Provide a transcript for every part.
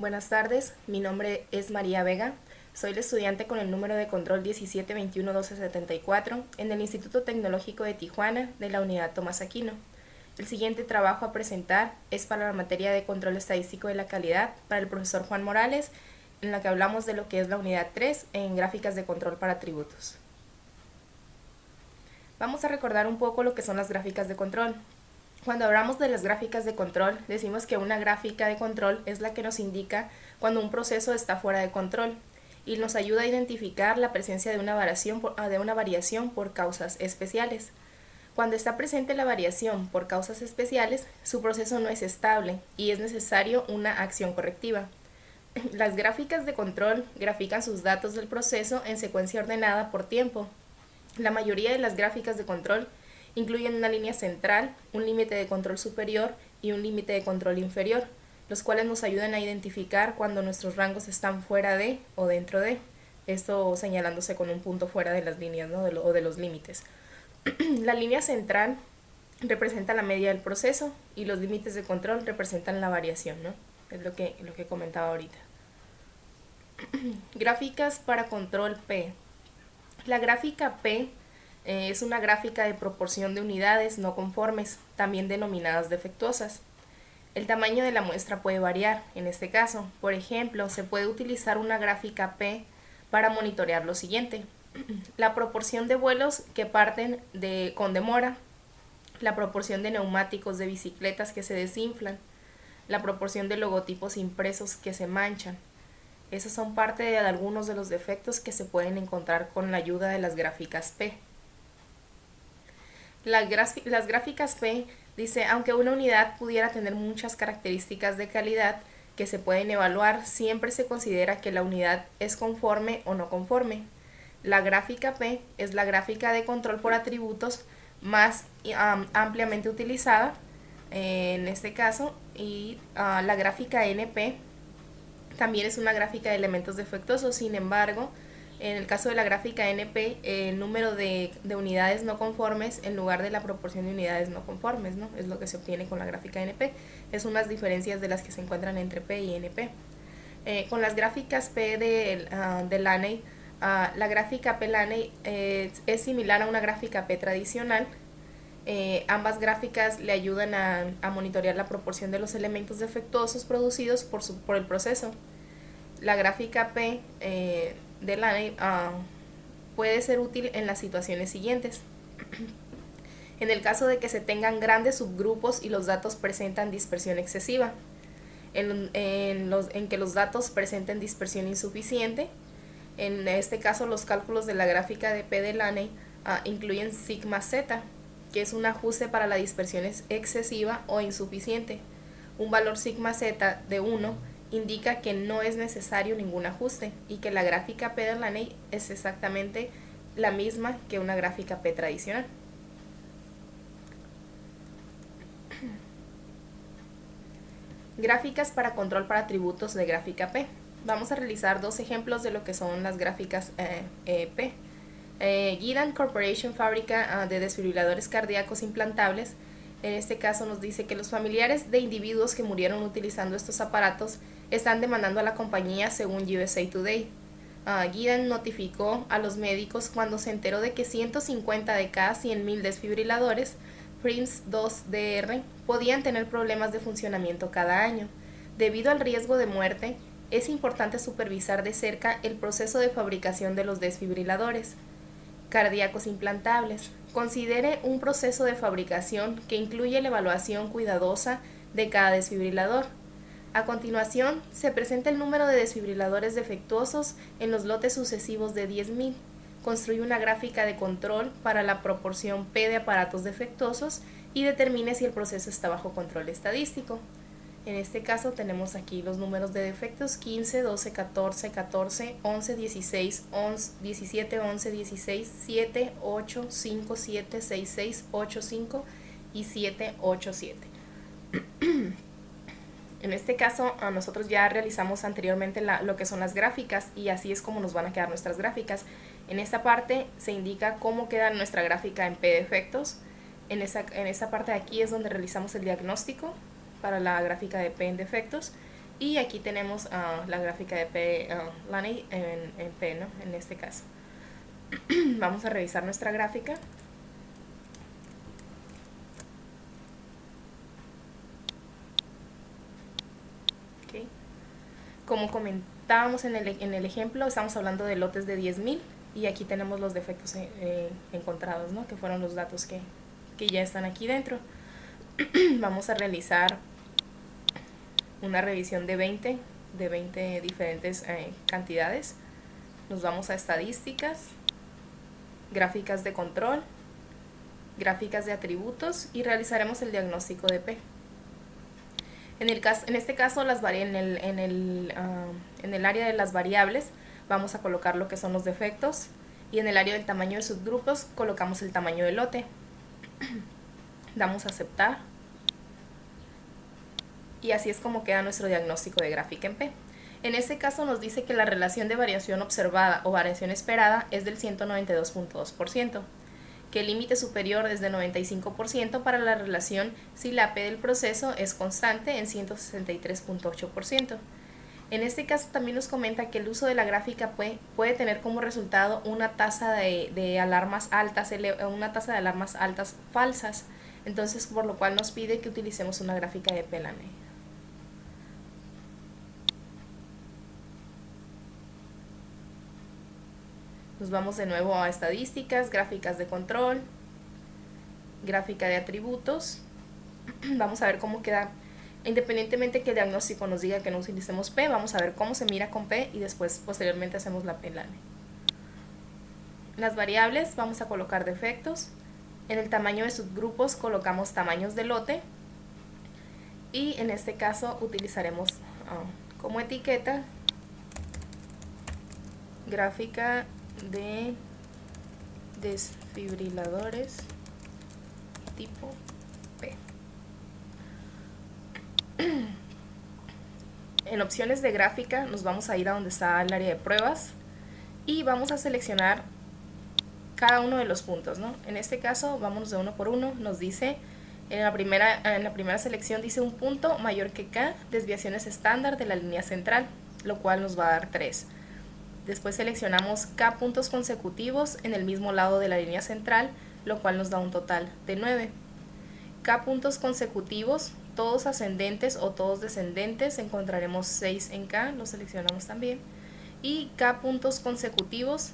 Buenas tardes, mi nombre es María Vega, soy la estudiante con el número de control 17211274 en el Instituto Tecnológico de Tijuana de la Unidad Tomás Aquino. El siguiente trabajo a presentar es para la materia de control estadístico de la calidad para el profesor Juan Morales, en la que hablamos de lo que es la unidad 3 en gráficas de control para atributos. Vamos a recordar un poco lo que son las gráficas de control. Cuando hablamos de las gráficas de control, decimos que una gráfica de control es la que nos indica cuando un proceso está fuera de control y nos ayuda a identificar la presencia de una variación por causas especiales. Cuando está presente la variación por causas especiales, su proceso no es estable y es necesario una acción correctiva. Las gráficas de control grafican sus datos del proceso en secuencia ordenada por tiempo. La mayoría de las gráficas de control incluyen una línea central, un límite de control superior y un límite de control inferior, los cuales nos ayudan a identificar cuando nuestros rangos están fuera de o dentro de, esto señalándose con un punto fuera de las líneas, ¿no? o de los límites. La línea central representa la media del proceso y los límites de control representan la variación, ¿no? Es lo que comentaba ahorita. Gráficas para control P. La gráfica P es una gráfica de proporción de unidades no conformes, también denominadas defectuosas. El tamaño de la muestra puede variar. En este caso, por ejemplo, se puede utilizar una gráfica P para monitorear lo siguiente: la proporción de vuelos que parten con demora, la proporción de neumáticos de bicicletas que se desinflan, la proporción de logotipos impresos que se manchan. Esos son parte de algunos de los defectos que se pueden encontrar con la ayuda de las gráficas P. Las gráficas P dice, aunque una unidad pudiera tener muchas características de calidad que se pueden evaluar, siempre se considera que la unidad es conforme o no conforme. La gráfica P es la gráfica de control por atributos más ampliamente utilizada en este caso, y la gráfica NP también es una gráfica de elementos defectuosos. Sin embargo, en el caso de la gráfica NP, el número de unidades no conformes en lugar de la proporción de unidades no conformes, ¿no? Es lo que se obtiene con la gráfica NP. Es unas diferencias de las que se encuentran entre P y NP. Con las gráficas P de Laney, la gráfica P Laney es similar a una gráfica P tradicional. Ambas gráficas le ayudan a monitorear la proporción de los elementos defectuosos producidos por el proceso. La gráfica P de Laney puede ser útil en las situaciones siguientes. En el caso de que se tengan grandes subgrupos y los datos presentan dispersión excesiva, en que los datos presenten dispersión insuficiente. En este caso, los cálculos de la gráfica de P de Laney incluyen sigma z, que es un ajuste para la dispersión excesiva o insuficiente. Un valor sigma z de 1 indica que no es necesario ningún ajuste y que la gráfica P de Laney es exactamente la misma que una gráfica P tradicional. Gráficas para control para atributos de gráfica P. Vamos a realizar dos ejemplos de lo que son las gráficas P. Gedeon Corporation fábrica de desfibriladores cardíacos implantables. En este caso nos dice que los familiares de individuos que murieron utilizando estos aparatos están demandando a la compañía según USA Today. Gedeon notificó a los médicos cuando se enteró de que 150 de cada 100.000 desfibriladores PRINCE2DR podían tener problemas de funcionamiento cada año. Debido al riesgo de muerte, es importante supervisar de cerca el proceso de fabricación de los desfibriladores cardíacos implantables. Considere un proceso de fabricación que incluye la evaluación cuidadosa de cada desfibrilador. A continuación, se presenta el número de desfibriladores defectuosos en los lotes sucesivos de 10.000. Construye una gráfica de control para la proporción P de aparatos defectuosos y determine si el proceso está bajo control estadístico. En este caso tenemos aquí los números de defectos: 15, 12, 14, 14, 11, 16, 11, 17, 11, 16, 7, 8, 5, 7, 6, 6, 8, 5 y 7, 8, 7. En este caso, nosotros ya realizamos anteriormente lo que son las gráficas y así es como nos van a quedar nuestras gráficas. En esta parte se indica cómo queda nuestra gráfica en P defectos. En esta parte de aquí es donde realizamos el diagnóstico para la gráfica de P en defectos Y aquí tenemos la gráfica de P, Laney en P, ¿no? En este caso. Vamos a revisar nuestra gráfica. Okay. Como comentábamos en el ejemplo, estamos hablando de lotes de 10,000 y aquí tenemos los defectos encontrados, ¿no? Que fueron los datos que ya están aquí dentro. Vamos a realizar una revisión de 20 diferentes cantidades. Nos vamos a estadísticas, gráficas de control, gráficas de atributos y realizaremos el diagnóstico de P. En este caso, en el área de las variables vamos a colocar lo que son los defectos y en el área del tamaño de subgrupos colocamos el tamaño del lote. Damos a aceptar y así es como queda nuestro diagnóstico de gráfica en P. En este caso nos dice que la relación de variación observada o variación esperada es del 192.2%, que el límite superior es de 95% para la relación si la P del proceso es constante en 163.8%. En este caso también nos comenta que el uso de la gráfica puede tener como resultado una tasa de alarmas altas, una tasa de alarmas altas falsas, entonces por lo cual nos pide que utilicemos una gráfica de P-Laney. Nos vamos de nuevo a estadísticas, gráficas de control, gráfica de atributos. Vamos a ver cómo queda, independientemente que el diagnóstico nos diga que no utilicemos P, vamos a ver cómo se mira con P y después posteriormente hacemos la P-Laney. En las variables vamos a colocar defectos. En el tamaño de subgrupos colocamos tamaños de lote. Y en este caso utilizaremos como etiqueta gráfica de desfibriladores tipo P. En opciones de gráfica nos vamos a ir a donde está el área de pruebas y vamos a seleccionar cada uno de los puntos, ¿no? En este caso vamos de uno por uno. Nos dice en la primera selección dice un punto mayor que K, desviaciones estándar de la línea central, lo cual nos va a dar 3. Después seleccionamos K puntos consecutivos en el mismo lado de la línea central, lo cual nos da un total de 9. K puntos consecutivos, todos ascendentes o todos descendentes, encontraremos 6 en K, lo seleccionamos también. Y K puntos consecutivos,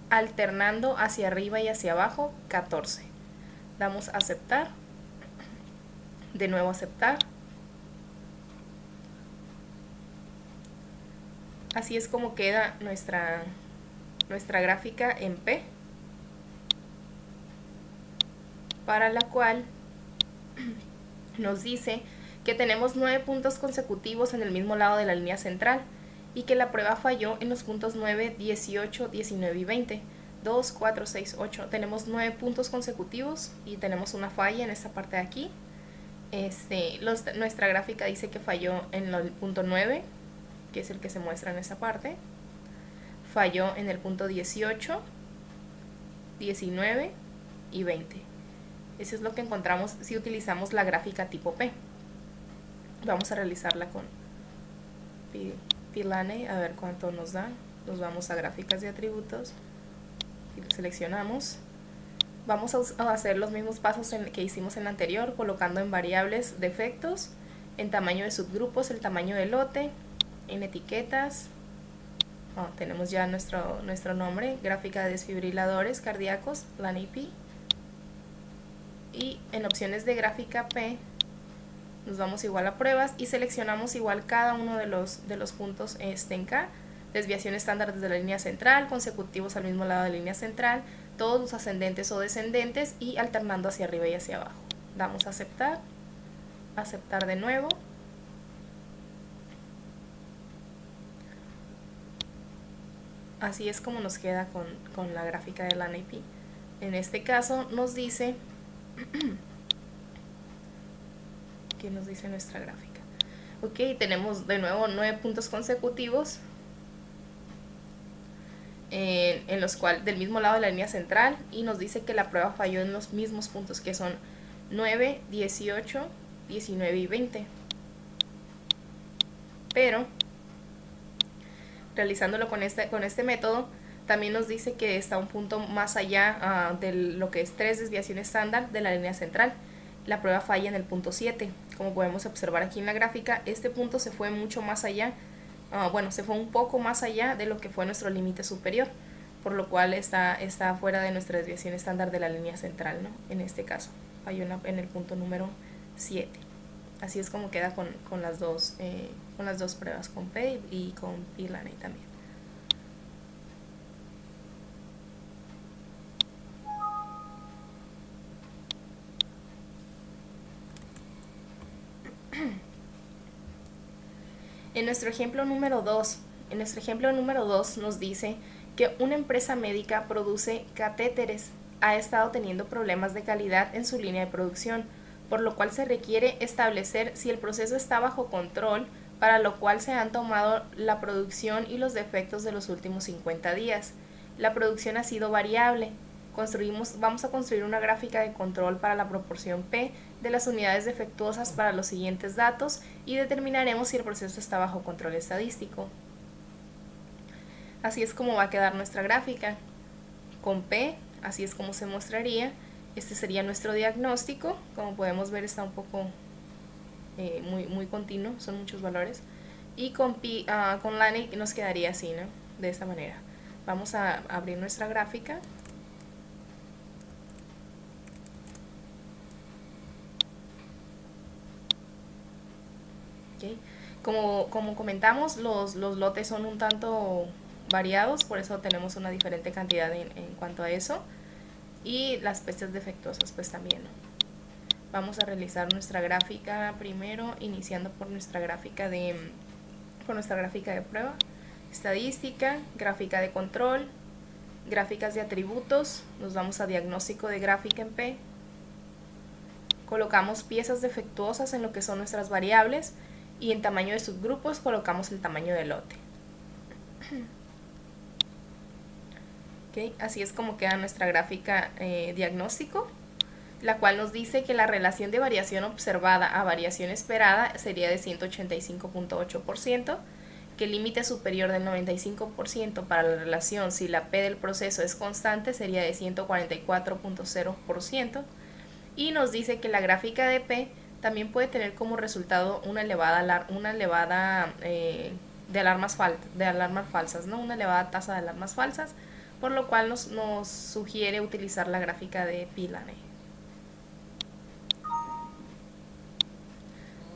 alternando hacia arriba y hacia abajo, 14. Damos a aceptar, de nuevo aceptar. Así es como queda nuestra gráfica en P, para la cual nos dice que tenemos 9 puntos consecutivos en el mismo lado de la línea central y que la prueba falló en los puntos 9, 18, 19 y 20. 2, 4, 6, 8. Tenemos 9 puntos consecutivos y tenemos una falla en esta parte de aquí. Nuestra gráfica dice que falló en el punto 9, que es el que se muestra en esta parte. Falló en el punto 18, 19 y 20. Eso es lo que encontramos si utilizamos la gráfica tipo P. Vamos a realizarla con P-Laney, a ver cuánto nos da. Nos vamos a gráficas de atributos y seleccionamos. Vamos a hacer los mismos pasos que hicimos en la anterior, colocando en variables defectos, en tamaño de subgrupos el tamaño del lote, en etiquetas, tenemos ya nuestro nombre, gráfica de desfibriladores cardíacos, Laney P. Y en opciones de gráfica P nos vamos igual a pruebas y seleccionamos igual cada uno de los puntos en K, desviación estándar desde la línea central, consecutivos al mismo lado de la línea central, todos los ascendentes o descendentes y alternando hacia arriba y hacia abajo. Damos a aceptar, aceptar de nuevo. Así es como nos queda con la gráfica de Laney P. En este caso nos dice ¿qué nos dice nuestra gráfica? Ok, tenemos de nuevo 9 puntos consecutivos en los cuales del mismo lado de la línea central y nos dice que la prueba falló en los mismos puntos que son 9, 18, 19 y 20. Pero realizándolo con este método, también nos dice que está un punto más allá de lo que es 3 desviaciones estándar de la línea central. La prueba falla en el punto 7. Como podemos observar aquí en la gráfica, este punto se fue mucho más allá, se fue un poco más allá de lo que fue nuestro límite superior, por lo cual está fuera de nuestra desviación estándar de la línea central, ¿no? En este caso, falló en el punto número 7. Así es como queda con las dos pruebas, con P y con P-Laney también. En nuestro ejemplo número 2, nos dice que una empresa médica produce catéteres. Ha estado teniendo problemas de calidad en su línea de producción, por lo cual se requiere establecer si el proceso está bajo control, para lo cual se han tomado la producción y los defectos de los últimos 50 días. La producción ha sido variable. Vamos a construir una gráfica de control para la proporción P de las unidades defectuosas para los siguientes datos y determinaremos si el proceso está bajo control estadístico. Así es como va a quedar nuestra gráfica. Con P, así es como se mostraría. Este sería nuestro diagnóstico. Como podemos ver, está un poco muy continuo, son muchos valores. Y con Laney nos quedaría así, ¿no? De esta manera. Vamos a abrir nuestra gráfica. Okay. Como comentamos, los lotes son un tanto variados, por eso tenemos una diferente cantidad en cuanto a eso. Y las pestes defectuosas pues también, ¿no? Vamos a realizar nuestra gráfica primero, iniciando por nuestra gráfica de prueba. Estadística, gráfica de control, gráficas de atributos. Nos vamos a diagnóstico de gráfica en P. Colocamos piezas defectuosas en lo que son nuestras variables y en tamaño de subgrupos colocamos el tamaño del lote. Okay, así es como queda nuestra gráfica diagnóstico, la cual nos dice que la relación de variación observada a variación esperada sería de 185.8%, que el límite superior del 95% para la relación si la P del proceso es constante sería de 144.0%, y nos dice que la gráfica de P también puede tener como resultado una elevada de alarmas falsas, ¿no? Una elevada tasa de alarmas falsas, por lo cual nos sugiere utilizar la gráfica de P-Laney.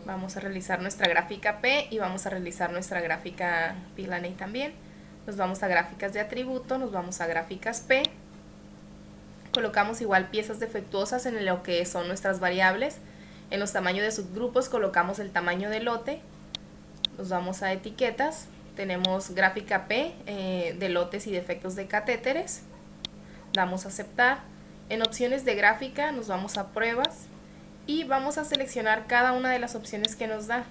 Vamos a realizar nuestra gráfica P y vamos a realizar nuestra gráfica P-Laney también. Nos vamos a gráficas de atributo, nos vamos a gráficas P. Colocamos igual piezas defectuosas en lo que son nuestras variables. En los tamaños de subgrupos colocamos el tamaño del lote. Nos vamos a etiquetas. Tenemos gráfica P de lotes y defectos de catéteres. Damos a aceptar. En opciones de gráfica nos vamos a pruebas y vamos a seleccionar cada una de las opciones que nos da.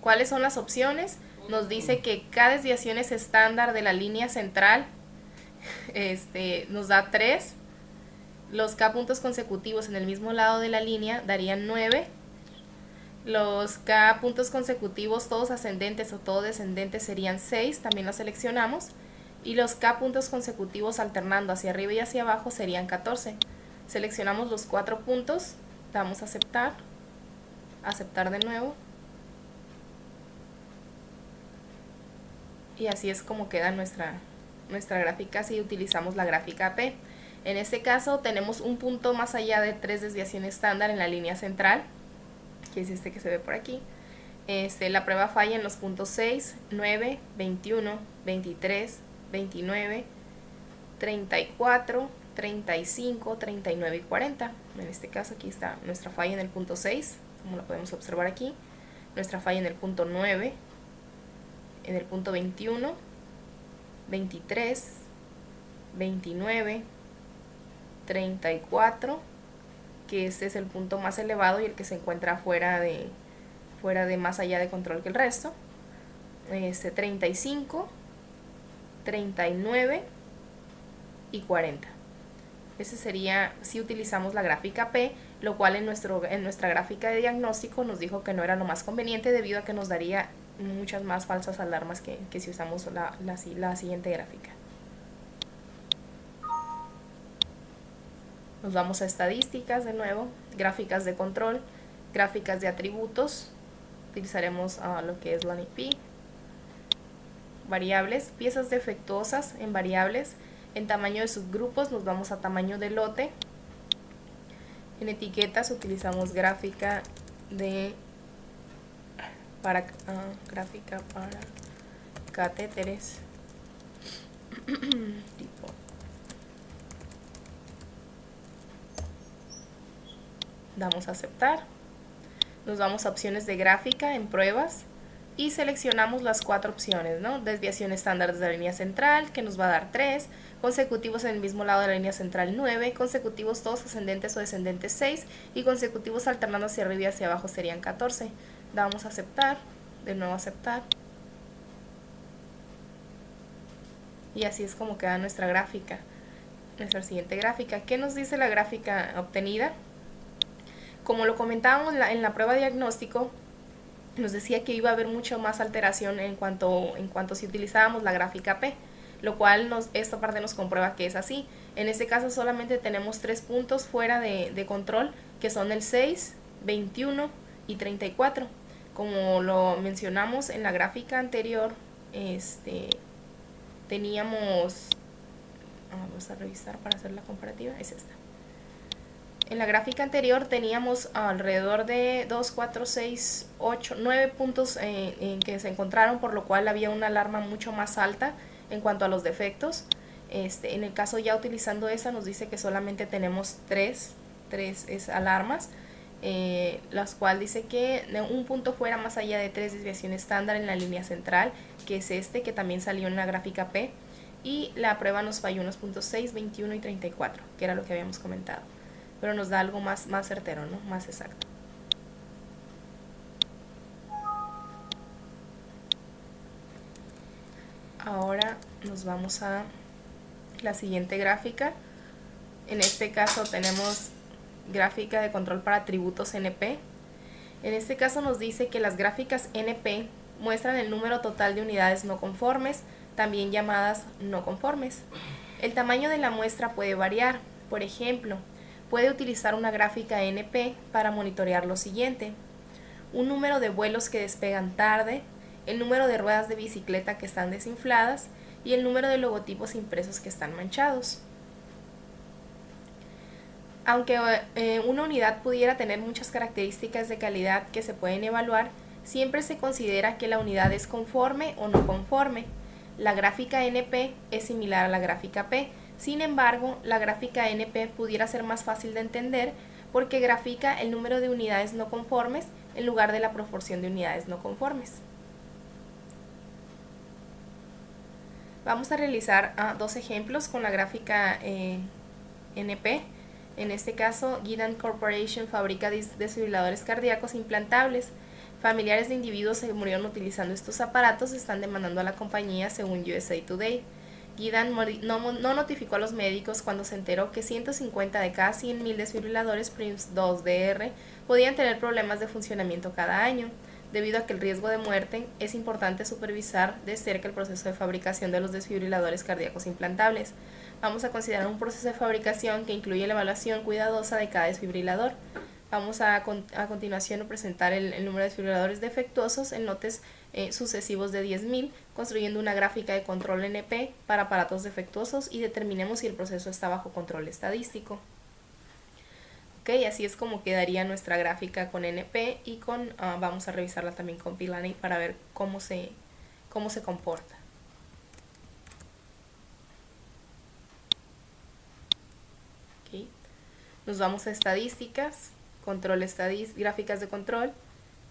¿Cuáles son las opciones? Nos dice que cada desviación es estándar de la línea central. Nos da 3. Los K puntos consecutivos en el mismo lado de la línea darían 9. Los K puntos consecutivos todos ascendentes o todos descendentes serían 6, también los seleccionamos. Y los K puntos consecutivos alternando hacia arriba y hacia abajo serían 14. Seleccionamos los 4 puntos, damos a aceptar, aceptar de nuevo. Y así es como queda nuestra gráfica si utilizamos la gráfica P. En este caso tenemos un punto más allá de 3 desviaciones estándar en la línea central, que es este que se ve por aquí. La prueba falla en los puntos 6, 9, 21, 23, 29, 34, 35, 39 y 40. En este caso aquí está nuestra falla en el punto 6, como lo podemos observar aquí. Nuestra falla en el punto 9, en el punto 21, 23, 29, 34, que este es el punto más elevado y el que se encuentra fuera de más allá de control que el resto. 35, 39 y 40. Ese sería si utilizamos la gráfica P, lo cual en nuestra gráfica de diagnóstico nos dijo que no era lo más conveniente debido a que nos daría muchas más falsas alarmas que si usamos la siguiente gráfica. Nos vamos a estadísticas de nuevo, gráficas de control, gráficas de atributos, utilizaremos lo que es la NIP, variables, piezas defectuosas en variables, en tamaño de subgrupos nos vamos a tamaño de lote, en etiquetas utilizamos gráfica para catéteres tipo. Damos a aceptar, nos vamos a opciones de gráfica en pruebas y seleccionamos las 4 opciones, ¿no? Desviación estándar desde la línea central, que nos va a dar 3, consecutivos en el mismo lado de la línea central 9, consecutivos todos ascendentes o descendentes 6 y consecutivos alternando hacia arriba y hacia abajo serían 14. Damos a aceptar, de nuevo aceptar. Y así es como queda nuestra gráfica. Nuestra siguiente gráfica. ¿Qué nos dice la gráfica obtenida? Como lo comentábamos en la prueba diagnóstico, nos decía que iba a haber mucho más alteración en cuanto si utilizábamos la gráfica P, lo cual esta parte nos comprueba que es así. En este caso solamente tenemos 3 puntos fuera de control, que son el 6, 21 y 34. Como lo mencionamos en la gráfica anterior, teníamos, vamos a revisar para hacer la comparativa, es esta. En la gráfica anterior teníamos alrededor de 2, 4, 6, 8, 9 puntos en que se encontraron, por lo cual había una alarma mucho más alta en cuanto a los defectos. En el caso ya utilizando esa nos dice que solamente tenemos 3 alarmas, las cuales dice que un punto fuera más allá de 3 desviaciones estándar en la línea central, que es que también salió en la gráfica P, y la prueba nos falló unos puntos 6, 21 y 34, que era lo que habíamos comentado. Pero nos da algo más certero, ¿no? Más exacto. Ahora nos vamos a la siguiente gráfica. En este caso tenemos gráfica de control para atributos NP. En este caso nos dice que las gráficas NP muestran el número total de unidades no conformes, también llamadas no conformes. El tamaño de la muestra puede variar. Por ejemplo, puede utilizar una gráfica NP para monitorear lo siguiente: un número de vuelos que despegan tarde, el número de ruedas de bicicleta que están desinfladas y el número de logotipos impresos que están manchados. Aunque una unidad pudiera tener muchas características de calidad que se pueden evaluar, siempre se considera que la unidad es conforme o no conforme. La gráfica NP es similar a la gráfica P. Sin embargo, la gráfica NP pudiera ser más fácil de entender porque grafica el número de unidades no conformes en lugar de la proporción de unidades no conformes. Vamos a realizar 2 ejemplos con la gráfica NP. En este caso, Guidant Corporation fabrica desfibriladores cardíacos implantables. Familiares de individuos que murieron utilizando estos aparatos están demandando a la compañía, según USA Today. Guidant no notificó a los médicos cuando se enteró que 150 de cada 100.000 desfibriladores PRIMS 2DR podían tener problemas de funcionamiento cada año. Debido a que el riesgo de muerte, es importante supervisar de cerca el proceso de fabricación de los desfibriladores cardíacos implantables. Vamos a considerar un proceso de fabricación que incluye la evaluación cuidadosa de cada desfibrilador. Vamos a continuación presentar el número de desfibriladores defectuosos en lotes sucesivos de 10.000, construyendo una gráfica de control NP para aparatos defectuosos y determinemos si el proceso está bajo control estadístico. Ok, así es como quedaría nuestra gráfica con NP y vamos a revisarla también con P-Laney para ver cómo se comporta. Okay. Nos vamos a estadísticas, gráficas de control,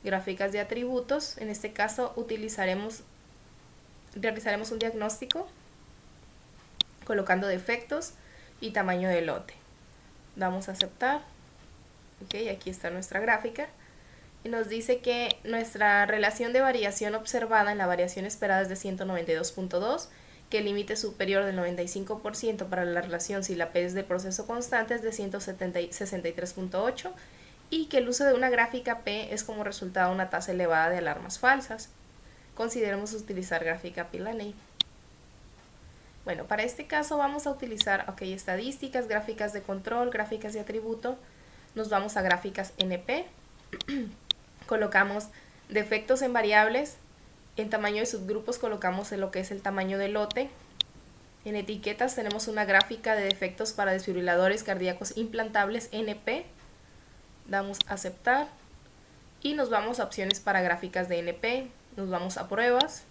gráficas de atributos. En este caso realizaremos un diagnóstico colocando defectos y tamaño de lote. Damos a aceptar. Ok, aquí está nuestra gráfica. Y nos dice que nuestra relación de variación observada en la variación esperada es de 192.2, que el límite superior del 95% para la relación si la P es del proceso constante es de 163.8 y que el uso de una gráfica P es como resultado de una tasa elevada de alarmas falsas. consideremos utilizar gráfica P-Laney. Bueno, para este caso vamos a utilizar estadísticas, gráficas de control, gráficas de atributo. Nos vamos a gráficas NP. Colocamos defectos en variables. En tamaño de subgrupos colocamos en lo que es el tamaño del lote. En etiquetas tenemos una gráfica de defectos para desfibriladores cardíacos implantables NP. Damos a aceptar. Y nos vamos a opciones para gráficas de NP. Nos vamos a pruebas.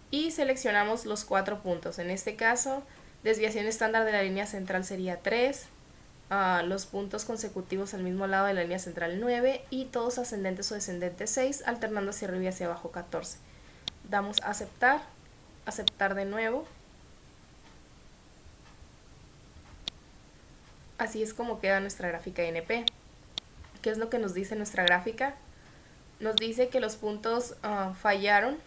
Y seleccionamos los 4 puntos. En este caso, desviación estándar de la línea central sería 3. Los puntos consecutivos al mismo lado de la línea central 9. Y todos ascendentes o descendentes 6, alternando hacia arriba y hacia abajo 14. Damos a aceptar. Aceptar de nuevo. Así es como queda nuestra gráfica NP. ¿Qué es lo que nos dice nuestra gráfica? Nos dice que los puntos fallaron.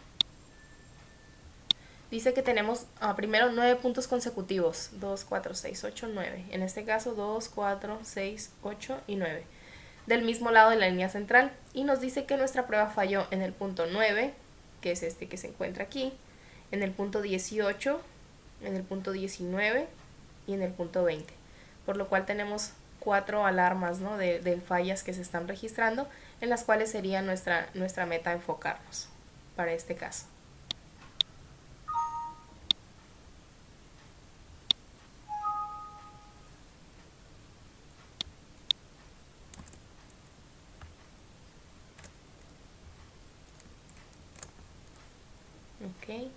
Dice que tenemos primero 9 puntos consecutivos. 2, 4, 6, 8, 9. En este caso 2, 4, 6, 8 y 9. Del mismo lado de la línea central. Y nos dice que nuestra prueba falló en el punto 9, que es este que se encuentra aquí. En el punto 18, en el punto 19 y en el punto 20. Por lo cual tenemos 4 alarmas, ¿no?, de fallas que se están registrando, en las cuales sería nuestra meta enfocarnos para este caso. Okay.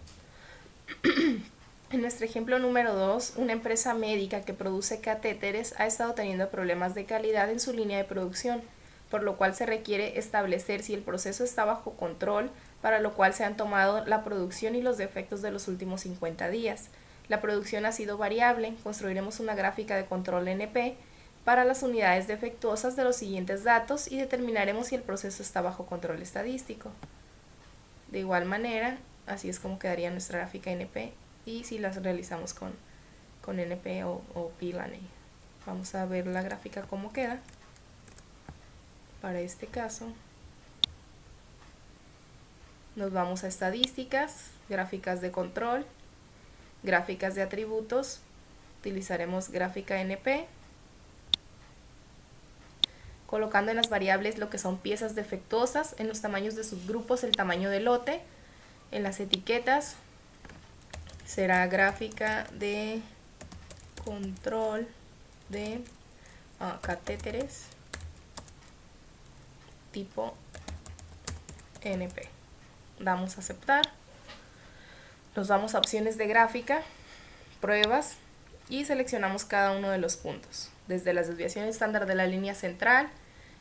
En nuestro ejemplo número 2, una empresa médica que produce catéteres ha estado teniendo problemas de calidad en su línea de producción, por lo cual se requiere establecer si el proceso está bajo control, para lo cual se han tomado la producción y los defectos de los últimos 50 días. La producción ha sido variable. Construiremos una gráfica de control NP para las unidades defectuosas de los siguientes datos y determinaremos si el proceso está bajo control estadístico. De igual manera, así es como quedaría nuestra gráfica NP. Y si las realizamos con NP o P-Laney. Vamos a ver la gráfica cómo queda. Para este caso, nos vamos a estadísticas, gráficas de control, gráficas de atributos. Utilizaremos gráfica NP. Colocando en las variables lo que son piezas defectuosas, en los tamaños de subgrupos el tamaño del lote, en las etiquetas será gráfica de control de catéteres tipo NP. Damos a aceptar. Nos vamos a opciones de gráfica, pruebas y seleccionamos cada uno de los puntos. Desde la desviación estándar de la línea central,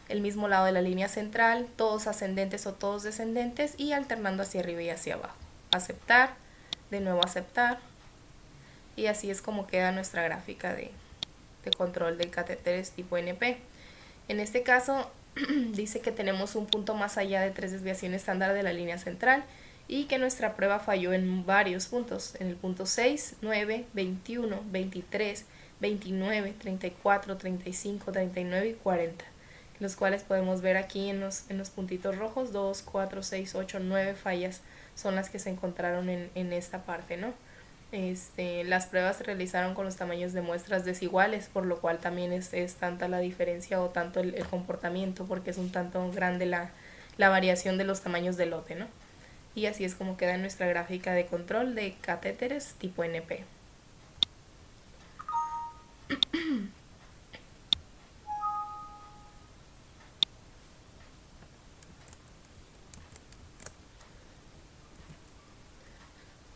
el mismo lado de la línea central, todos ascendentes o todos descendentes y alternando hacia arriba y hacia abajo. Aceptar. De nuevo aceptar, y así es como queda nuestra gráfica de control de catéteres tipo NP. En este caso dice que tenemos un punto más allá de 3 desviaciones estándar de la línea central y que nuestra prueba falló en varios puntos, en el punto 6, 9, 21, 23, 29, 34, 35, 39 y 40, los cuales podemos ver aquí en los puntitos rojos. 2, 4, 6, 8, 9 fallas son las que se encontraron en esta parte, ¿no? Las pruebas se realizaron con los tamaños de muestras desiguales, por lo cual también es tanta la diferencia o tanto el comportamiento, porque es un tanto grande la variación de los tamaños del lote, ¿no? Y así es como queda nuestra gráfica de control de catéteres tipo NP.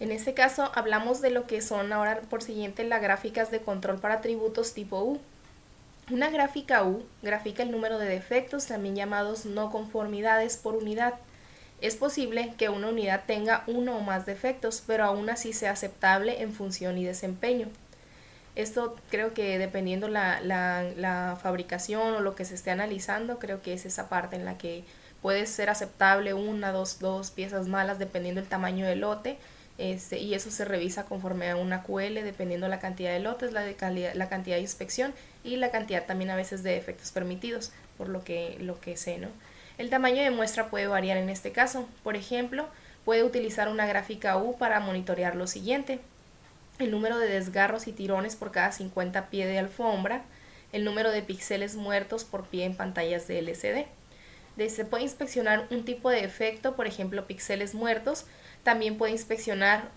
En este caso hablamos de lo que son ahora por siguiente las gráficas de control para atributos tipo U. Una gráfica U grafica el número de defectos, también llamados no conformidades por unidad. Es posible que una unidad tenga uno o más defectos, pero aún así sea aceptable en función y desempeño. Esto creo que dependiendo la fabricación o lo que se esté analizando, creo que es esa parte en la que puede ser aceptable una, dos piezas malas dependiendo del tamaño del lote. Y eso se revisa conforme a una QL dependiendo la cantidad de lotes, la cantidad de inspección y la cantidad también a veces de efectos permitidos, por lo que sé, ¿no? El tamaño de muestra puede variar en este caso. Por ejemplo, puede utilizar una gráfica U para monitorear lo siguiente: el número de desgarros y tirones por cada 50 pies de alfombra, el número de píxeles muertos por pie en pantallas de LCD. Se puede inspeccionar un tipo de efecto, por ejemplo, píxeles muertos. También puede inspeccionar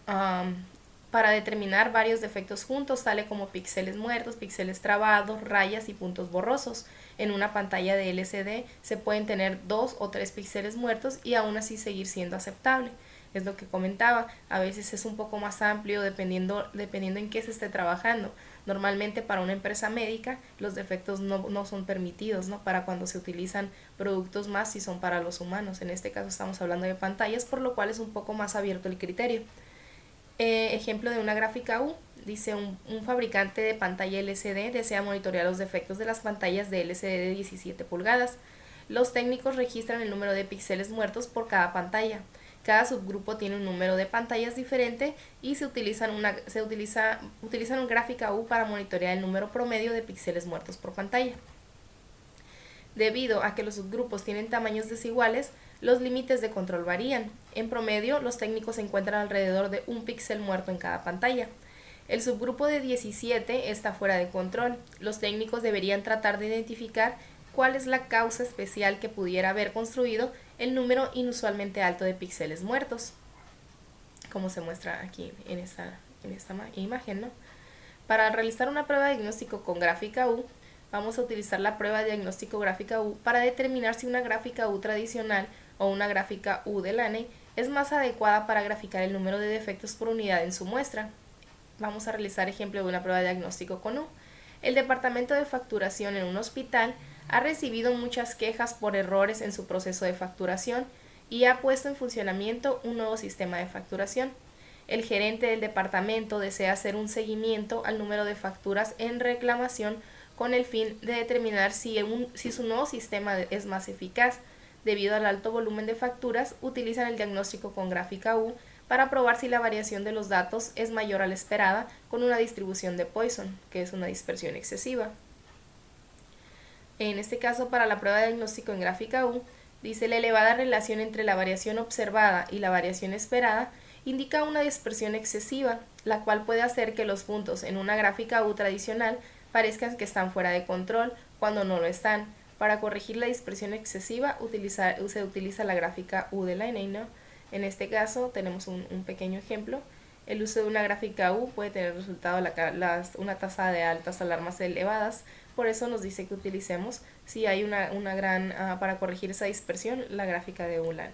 para determinar varios defectos juntos, tales como píxeles muertos, píxeles trabados, rayas y puntos borrosos. En una pantalla de LCD se pueden tener 2 o 3 píxeles muertos y aún así seguir siendo aceptable. Es lo que comentaba, a veces es un poco más amplio dependiendo en qué se esté trabajando. Normalmente para una empresa médica los defectos no son permitidos, ¿no? Para cuando se utilizan productos más si son para los humanos. En este caso estamos hablando de pantallas, por lo cual es un poco más abierto el criterio. Ejemplo de una gráfica U, dice un fabricante de pantalla LCD desea monitorear los defectos de las pantallas de LCD de 17 pulgadas. Los técnicos registran el número de píxeles muertos por cada pantalla. Cada subgrupo tiene un número de pantallas diferente y utilizan una gráfica U para monitorear el número promedio de píxeles muertos por pantalla. Debido a que los subgrupos tienen tamaños desiguales, los límites de control varían. En promedio, los técnicos encuentran alrededor de un píxel muerto en cada pantalla. El subgrupo de 17 está fuera de control. Los técnicos deberían tratar de identificar cuál es la causa especial que pudiera haber construido el número inusualmente alto de píxeles muertos, como se muestra aquí en esta imagen, ¿no? Para realizar una prueba de diagnóstico con gráfica U, vamos a utilizar la prueba de diagnóstico gráfica U para determinar si una gráfica U tradicional o una gráfica U de Laney es más adecuada para graficar el número de defectos por unidad en su muestra. Vamos a realizar ejemplo de una prueba de diagnóstico con U. El departamento de facturación en un hospital ha recibido muchas quejas por errores en su proceso de facturación y ha puesto en funcionamiento un nuevo sistema de facturación. El gerente del departamento desea hacer un seguimiento al número de facturas en reclamación con el fin de determinar si su nuevo sistema es más eficaz. Debido al alto volumen de facturas, utilizan el diagnóstico con gráfica U para probar si la variación de los datos es mayor a la esperada con una distribución de Poisson, que es una dispersión excesiva. En este caso, para la prueba de diagnóstico en gráfica U, dice la elevada relación entre la variación observada y la variación esperada indica una dispersión excesiva, la cual puede hacer que los puntos en una gráfica U tradicional parezcan que están fuera de control cuando no lo están. Para corregir la dispersión excesiva se utiliza la gráfica U de Laney, ¿no? En este caso tenemos un pequeño ejemplo. El uso de una gráfica U puede tener resultado una tasa de altas alarmas elevadas, por eso nos dice que utilicemos, si hay para corregir esa dispersión, la gráfica de U-Laney.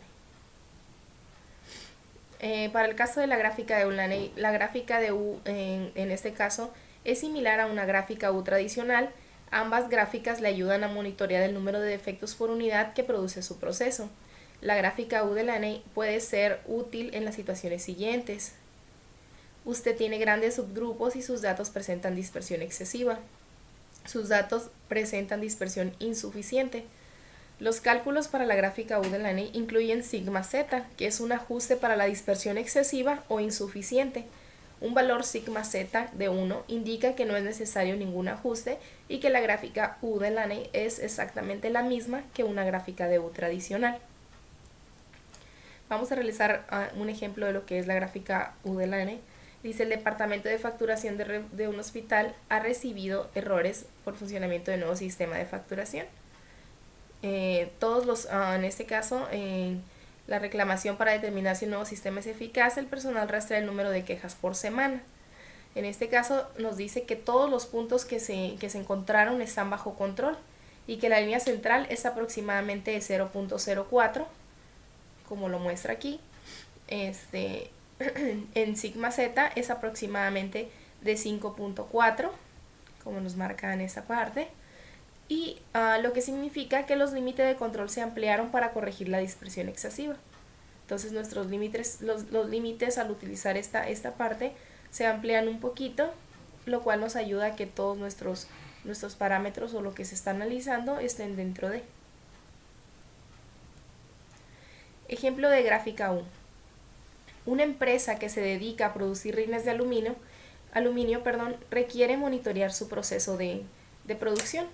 Para el caso de la gráfica de U-Laney, la gráfica de U en este caso es similar a una gráfica U tradicional. Ambas gráficas le ayudan a monitorear el número de defectos por unidad que produce su proceso. La gráfica U de Laney puede ser útil en las situaciones siguientes. Usted tiene grandes subgrupos y sus datos presentan dispersión excesiva. Sus datos presentan dispersión insuficiente. Los cálculos para la gráfica U de Laney incluyen sigma z, que es un ajuste para la dispersión excesiva o insuficiente. Un valor sigma z de 1 indica que no es necesario ningún ajuste y que la gráfica U de Laney es exactamente la misma que una gráfica de U tradicional. Vamos a realizar un ejemplo de lo que es la gráfica U de Laney. Dice: el departamento de facturación de un hospital ha recibido errores por funcionamiento del nuevo sistema de facturación. En este caso, la reclamación para determinar si el nuevo sistema es eficaz, el personal rastrea el número de quejas por semana. En este caso nos dice que todos los puntos que se encontraron están bajo control y que la línea central es aproximadamente de 0.04, como lo muestra aquí. En sigma z es aproximadamente de 5.4, como nos marca en esta parte, y lo que significa que los límites de control se ampliaron para corregir la dispersión excesiva. Entonces nuestros límites, los límites al utilizar esta parte se amplían un poquito, lo cual nos ayuda a que todos nuestros parámetros o lo que se está analizando estén dentro de. Ejemplo de gráfica U. Una empresa que se dedica a producir rines de aluminio, requiere monitorear su proceso de producción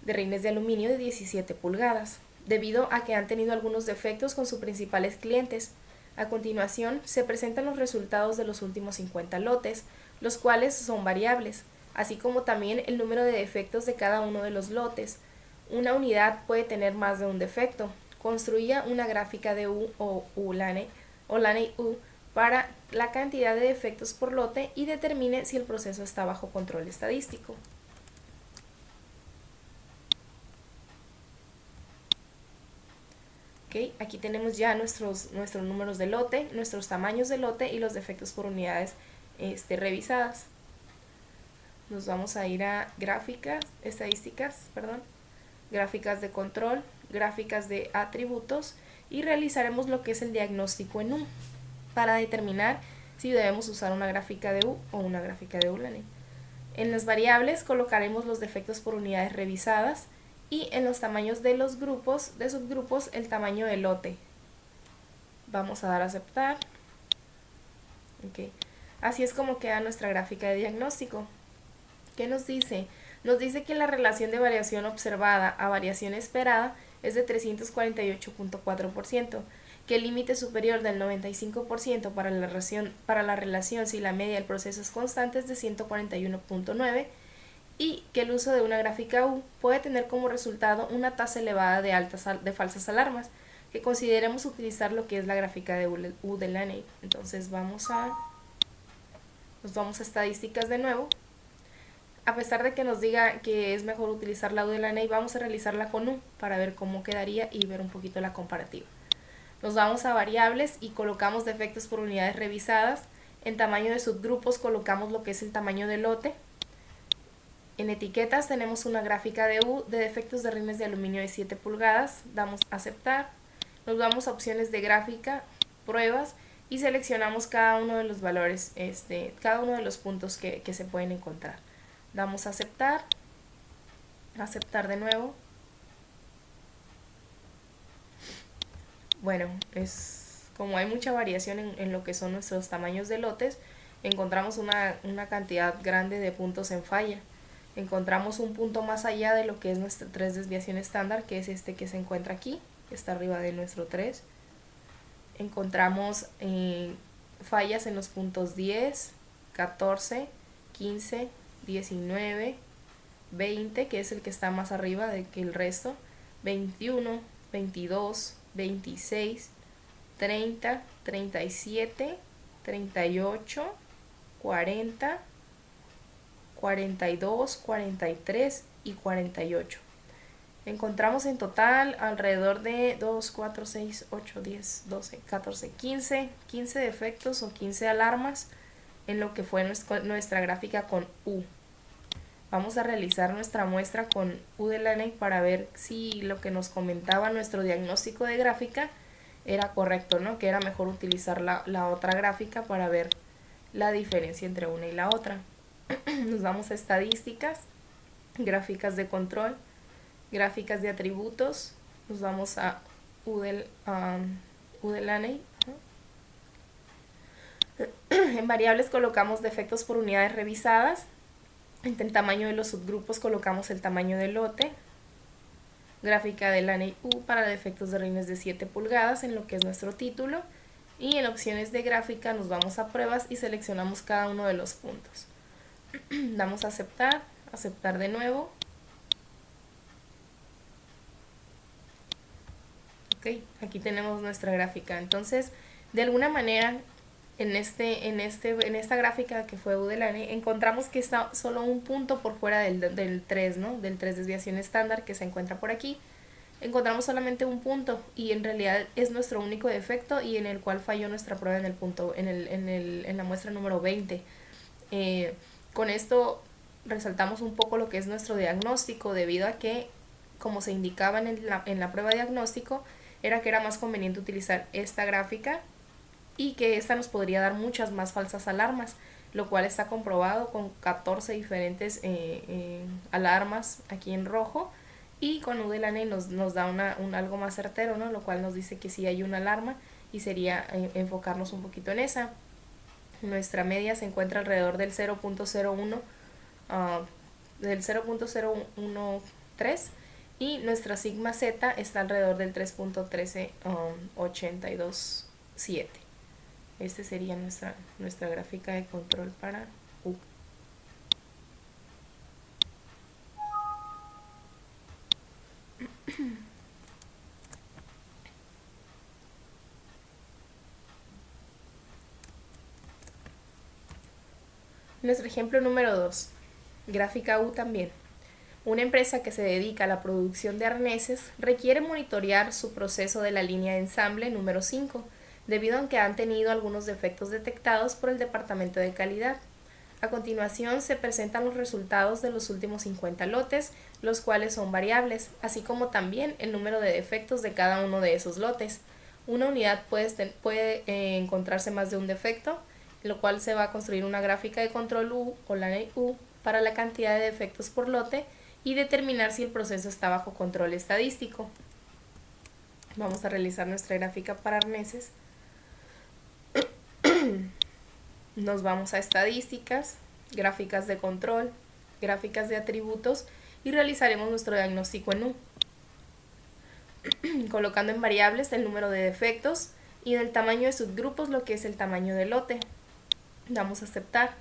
de rines de aluminio de 17 pulgadas, debido a que han tenido algunos defectos con sus principales clientes. A continuación, se presentan los resultados de los últimos 50 lotes, los cuales son variables, así como también el número de defectos de cada uno de los lotes. Una unidad puede tener más de un defecto. Construya una gráfica de U o U-Lane U para la cantidad de defectos por lote y determine si el proceso está bajo control estadístico. Okay, aquí tenemos ya nuestros números de lote, nuestros tamaños de lote y los defectos por unidades revisadas. Nos vamos a ir a estadísticas, gráficas de control, gráficas de atributos y realizaremos lo que es el diagnóstico en U para determinar si debemos usar una gráfica de U o una gráfica de U-Lane. En las variables colocaremos los defectos por unidades revisadas y en los tamaños de los grupos, de subgrupos, el tamaño del lote. Vamos a dar a aceptar. Okay. Así es como queda nuestra gráfica de diagnóstico. ¿Qué nos dice? Nos dice que la relación de variación observada a variación esperada es de 348.4%, que el límite superior del 95% para la relación si la media del proceso es constante es de 141.9%, y que el uso de una gráfica U puede tener como resultado una tasa elevada de falsas alarmas, que consideremos utilizar lo que es la gráfica de U-Lane. Entonces nos vamos a estadísticas de nuevo. A pesar de que nos diga que es mejor utilizar la U-Lane, vamos a realizarla con U para ver cómo quedaría y ver un poquito la comparativa. Nos vamos a variables y colocamos defectos por unidades revisadas. En tamaño de subgrupos colocamos lo que es el tamaño del lote. En etiquetas tenemos una gráfica de U de defectos de rines de aluminio de 7 pulgadas, damos a aceptar, nos vamos a opciones de gráfica, pruebas y seleccionamos cada uno de los valores, cada uno de los puntos que se pueden encontrar. Damos a aceptar de nuevo. Bueno, como hay mucha variación en lo que son nuestros tamaños de lotes, encontramos una cantidad grande de puntos en falla. Encontramos un punto más allá de lo que es nuestra 3 desviación estándar, que es este que se encuentra aquí, que está arriba de nuestro 3. Encontramos fallas en los puntos 10, 14, 15, 19, 20, que es el que está más arriba de que el resto, 21, 22, 26, 30, 37, 38, 40, 42, 43 y 48. Encontramos en total alrededor de 2, 4, 6, 8, 10, 12, 14, 15 defectos o 15 alarmas en lo que fue nuestra gráfica con U. Vamos a realizar nuestra muestra con U-Lane para ver si lo que nos comentaba nuestro diagnóstico de gráfica era correcto, ¿no? Que era mejor utilizar la otra gráfica para ver la diferencia entre una y la otra. Nos vamos a estadísticas, gráficas de control, gráficas de atributos, nos vamos a U-Lane. En variables colocamos defectos por unidades revisadas, en el tamaño de los subgrupos colocamos el tamaño del lote, gráfica de Lane U para defectos de rines de 7 pulgadas en lo que es nuestro título, y en opciones de gráfica nos vamos a pruebas y seleccionamos cada uno de los puntos. Damos a aceptar de nuevo. Ok, aquí tenemos nuestra gráfica. Entonces, de alguna manera, en esta gráfica que fue U-Lane, encontramos que está solo un punto por fuera del 3, ¿no? Del 3 desviación estándar que se encuentra por aquí. Encontramos solamente un punto y en realidad es nuestro único defecto y en el cual falló nuestra prueba en la muestra número 20. Con esto resaltamos un poco lo que es nuestro diagnóstico, debido a que, como se indicaba en la prueba de diagnóstico, era que era más conveniente utilizar esta gráfica y que esta nos podría dar muchas más falsas alarmas, lo cual está comprobado con 14 diferentes alarmas aquí en rojo, y con U-Lane nos da algo más certero, ¿no? Lo cual nos dice que sí hay una alarma y sería enfocarnos un poquito en esa. Nuestra media se encuentra alrededor del 0.01, del 0.013, y nuestra sigma z está alrededor del 3.13827. Esta sería nuestra gráfica de control para U. Nuestro ejemplo número 2. Gráfica U también. Una empresa que se dedica a la producción de arneses requiere monitorear su proceso de la línea de ensamble número 5, debido a que han tenido algunos defectos detectados por el Departamento de Calidad. A continuación se presentan los resultados de los últimos 50 lotes, los cuales son variables, así como también el número de defectos de cada uno de esos lotes. Una unidad puede encontrarse más de un defecto, lo cual se va a construir una gráfica de control U o la U para la cantidad de defectos por lote y determinar si el proceso está bajo control estadístico. Vamos a realizar nuestra gráfica para arneses. Nos vamos a estadísticas, gráficas de control, gráficas de atributos y realizaremos nuestro diagnóstico en U, colocando en variables el número de defectos y en el tamaño de subgrupos lo que es el tamaño del lote. Damos a aceptar.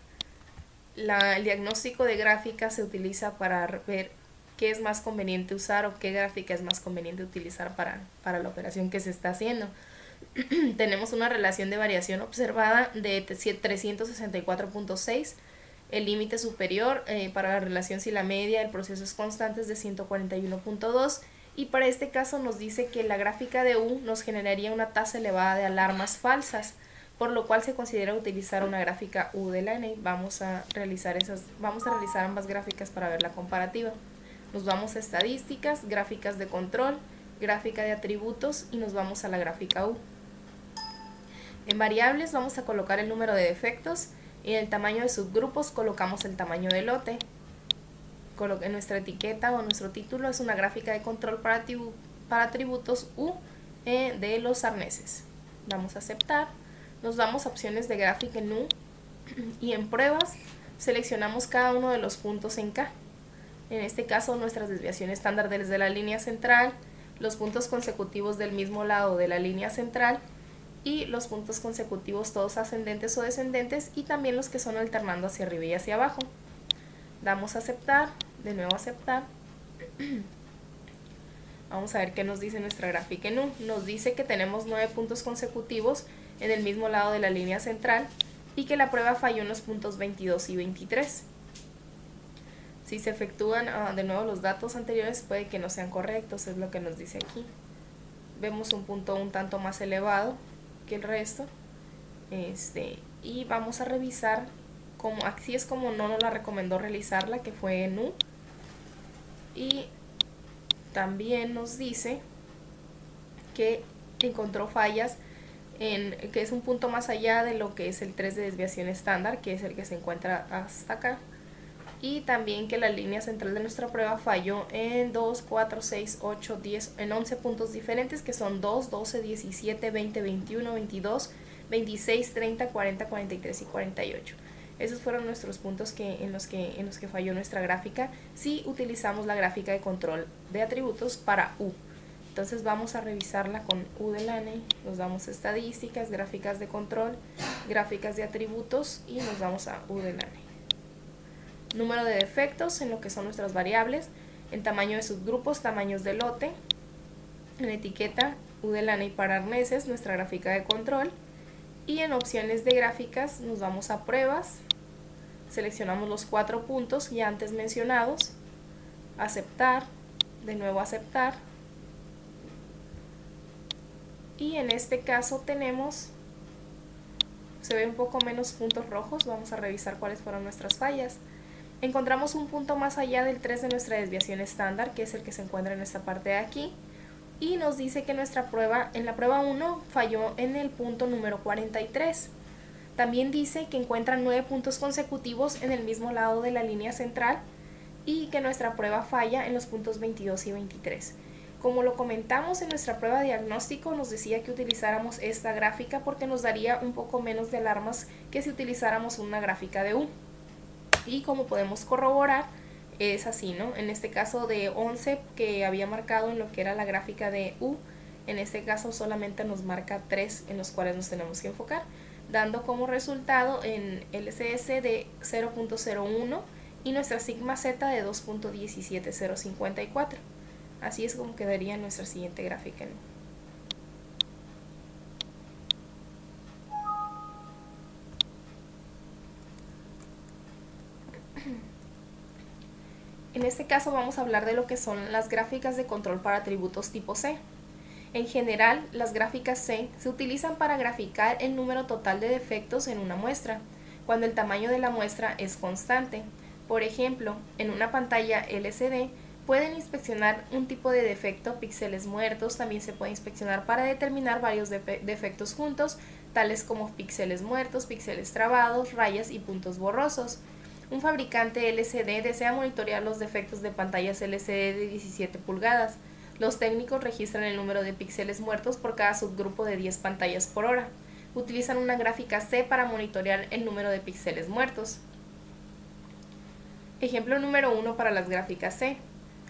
El diagnóstico de gráfica se utiliza para ver qué es más conveniente usar o qué gráfica es más conveniente utilizar para la operación que se está haciendo. Tenemos una relación de variación observada de 364.6, el límite superior para la relación si la media del proceso es constante es de 141.2 y para este caso nos dice que la gráfica de U nos generaría una tasa elevada de alarmas falsas, por lo cual se considera utilizar una gráfica U de la N. Vamos a realizar ambas gráficas para ver la comparativa. Nos vamos a estadísticas, gráficas de control, gráfica de atributos y nos vamos a la gráfica U. En variables vamos a colocar el número de defectos y en el tamaño de subgrupos colocamos el tamaño del lote. En nuestra etiqueta o nuestro título es una gráfica de control para atributos U de los arneses. Damos a aceptar. Nos vamos a opciones de gráfica en U y en pruebas seleccionamos cada uno de los puntos en K. En este caso nuestras desviaciones estándar desde la línea central, los puntos consecutivos del mismo lado de la línea central y los puntos consecutivos todos ascendentes o descendentes y también los que son alternando hacia arriba y hacia abajo. Damos a aceptar, de nuevo a aceptar. Vamos a ver qué nos dice nuestra gráfica en U. Nos dice que tenemos 9 puntos consecutivos en el mismo lado de la línea central y que la prueba falló en los puntos 22 y 23. Si se efectúan de nuevo los datos anteriores puede que no sean correctos, es lo que nos dice aquí. Vemos un punto un tanto más elevado que el resto y vamos a revisar así es como no nos la recomendó realizarla, que fue en U. Y también nos dice que encontró fallas que es un punto más allá de lo que es el 3 de desviación estándar, que es el que se encuentra hasta acá, y también que la línea central de nuestra prueba falló en 2, 4, 6, 8, 10, en 11 puntos diferentes, que son 2, 12, 17, 20, 21, 22, 26, 30, 40, 43 y 48. Esos fueron nuestros puntos en los que falló nuestra gráfica si utilizamos la gráfica de control de atributos para U. Entonces vamos a revisarla con U de LANE, nos damos a estadísticas, gráficas de control, gráficas de atributos y nos vamos a U de LANE. Número de defectos en lo que son nuestras variables, en tamaño de subgrupos, tamaños de lote, en etiqueta U de LANE y para arneses, nuestra gráfica de control, y en opciones de gráficas nos vamos a pruebas, seleccionamos los 4 puntos ya antes mencionados, aceptar, de nuevo aceptar, y en este caso se ve un poco menos puntos rojos. Vamos a revisar cuáles fueron nuestras fallas. Encontramos un punto más allá del 3 de nuestra desviación estándar, que es el que se encuentra en esta parte de aquí, y nos dice que en la prueba 1 falló en el punto número 43. También dice que encuentra 9 puntos consecutivos en el mismo lado de la línea central y que nuestra prueba falla en los puntos 22 y 23. Como lo comentamos en nuestra prueba de diagnóstico, nos decía que utilizáramos esta gráfica porque nos daría un poco menos de alarmas que si utilizáramos una gráfica de U. Y como podemos corroborar, es así, ¿no? En este caso de 11 que había marcado en lo que era la gráfica de U, en este caso solamente nos marca 3 en los cuales nos tenemos que enfocar. dando como resultado en LCS de 0.01 y nuestra sigma z de 2.17054. Así es como quedaría nuestra siguiente gráfica, ¿no? En este caso vamos a hablar de lo que son las gráficas de control para atributos tipo C. En general, las gráficas C se utilizan para graficar el número total de defectos en una muestra, cuando el tamaño de la muestra es constante. Por ejemplo, en una pantalla LCD pueden inspeccionar un tipo de defecto, píxeles muertos. También se puede inspeccionar para determinar varios defectos juntos, tales como píxeles muertos, píxeles trabados, rayas y puntos borrosos. Un fabricante LCD desea monitorear los defectos de pantallas LCD de 17 pulgadas. Los técnicos registran el número de píxeles muertos por cada subgrupo de 10 pantallas por hora. Utilizan una gráfica C para monitorear el número de píxeles muertos. Ejemplo número 1 para las gráficas C.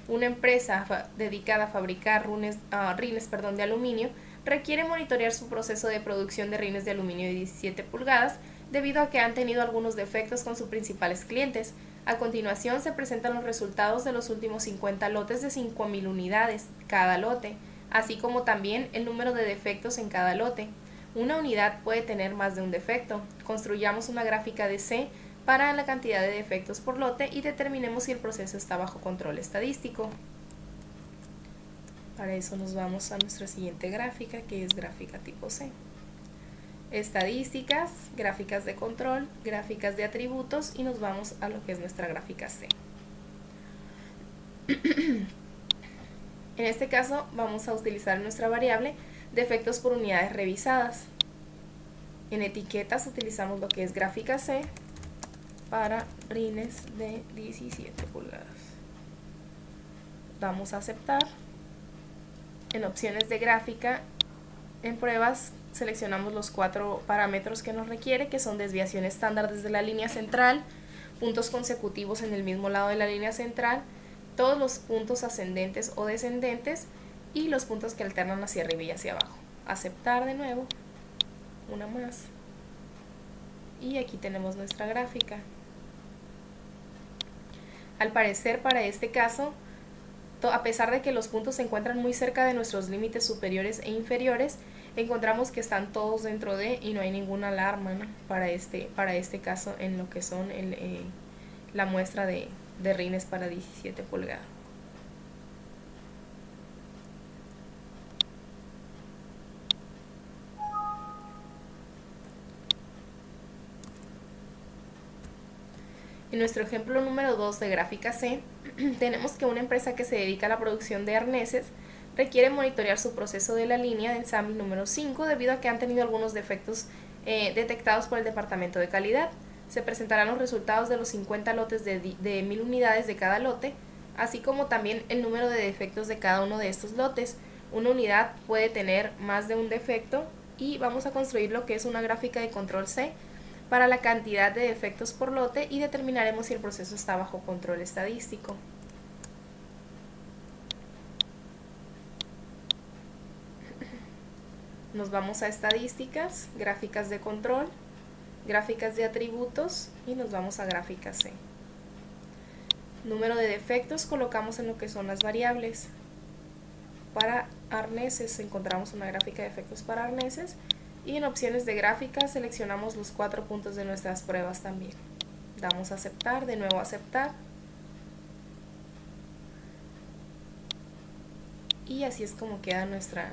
Una empresa dedicada a fabricar rines de aluminio requiere monitorear su proceso de producción de rines de aluminio de 17 pulgadas debido a que han tenido algunos defectos con sus principales clientes. A continuación se presentan los resultados de los últimos 50 lotes de 5.000 unidades cada lote, así como también el número de defectos en cada lote. Una unidad puede tener más de un defecto. Construyamos una gráfica de C para la cantidad de defectos por lote y determinemos si el proceso está bajo control estadístico. Para eso nos vamos a nuestra siguiente gráfica, que es gráfica tipo C. Estadísticas, gráficas de control, gráficas de atributos y nos vamos a lo que es nuestra gráfica C. En este caso vamos a utilizar nuestra variable defectos por unidades revisadas. En etiquetas utilizamos lo que es gráfica C para rines de 17 pulgadas. Vamos a aceptar. En opciones de gráfica, en pruebas seleccionamos los 4 parámetros que nos requiere, que son desviación estándar desde la línea central, puntos consecutivos en el mismo lado de la línea central, todos los puntos ascendentes o descendentes y los puntos que alternan hacia arriba y hacia abajo. Aceptar de nuevo, una más. Y aquí tenemos nuestra gráfica. Al parecer, para este caso, a pesar de que los puntos se encuentran muy cerca de nuestros límites superiores e inferiores, encontramos que están todos dentro de y no hay ninguna alarma, ¿no? para este caso en lo que son la muestra de rines para 17 pulgadas. En nuestro ejemplo número 2 de gráfica C, tenemos que una empresa que se dedica a la producción de arneses requiere monitorear su proceso de la línea de ensamble número 5 debido a que han tenido algunos defectos detectados por el departamento de calidad. Se presentarán los resultados de los 50 lotes de 1.000 unidades de cada lote, así como también el número de defectos de cada uno de estos lotes. Una unidad puede tener más de un defecto y vamos a construir lo que es una gráfica de control C para la cantidad de defectos por lote y determinaremos si el proceso está bajo control estadístico. Nos vamos a estadísticas, gráficas de control, gráficas de atributos y nos vamos a gráfica C. Número de defectos colocamos en lo que son las variables. Para arneses encontramos una gráfica de defectos para arneses y en opciones de gráfica seleccionamos los 4 puntos de nuestras pruebas también. Damos a aceptar, de nuevo aceptar. Y así es como queda nuestra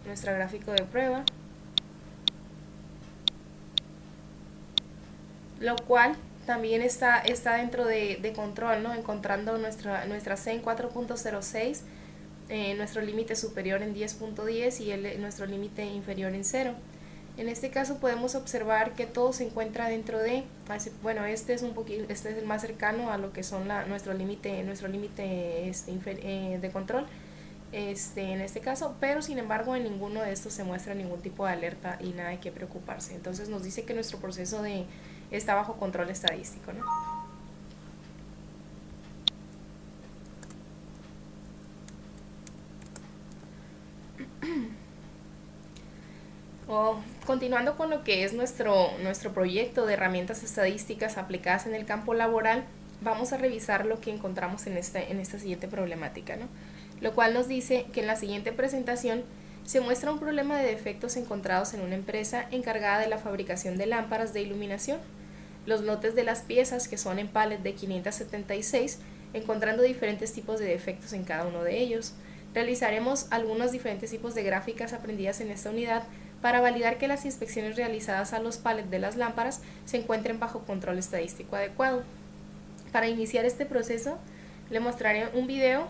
gráfico de prueba. Lo cual también está dentro de control, ¿no? Encontrando nuestra C en 4.06, nuestro límite superior en 10.10 y nuestro límite inferior en 0. En este caso podemos observar que todo se encuentra dentro de, bueno, este es el más cercano a lo que son nuestro límite de control, en este caso, pero sin embargo en ninguno de estos se muestra ningún tipo de alerta y nada hay que preocuparse. Entonces nos dice que nuestro proceso está bajo control estadístico, ¿no? Continuando con lo que es nuestro proyecto de herramientas estadísticas aplicadas en el campo laboral, vamos a revisar lo que encontramos en esta siguiente problemática, ¿no? Lo cual nos dice que en la siguiente presentación se muestra un problema de defectos encontrados en una empresa encargada de la fabricación de lámparas de iluminación. Los lotes de las piezas, que son en pallet de 576, encontrando diferentes tipos de defectos en cada uno de ellos. Realizaremos algunos diferentes tipos de gráficas aprendidas en esta unidad para validar que las inspecciones realizadas a los pallets de las lámparas se encuentren bajo control estadístico adecuado. Para iniciar este proceso, le mostraré un video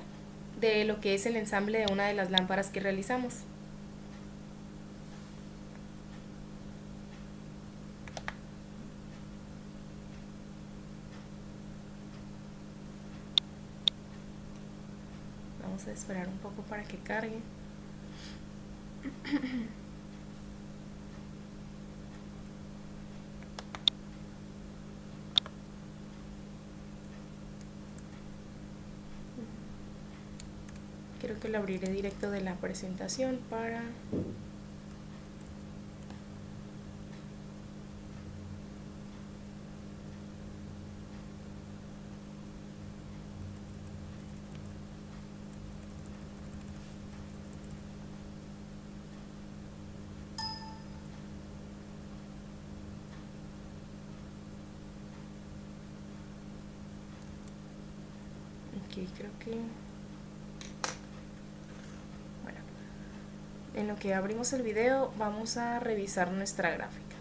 de lo que es el ensamble de una de las lámparas que realizamos. Vamos a esperar un poco para que cargue. Creo que lo abriré directo de la presentación para... Ok, creo que... Bueno, en lo que abrimos el video vamos a revisar nuestra gráfica.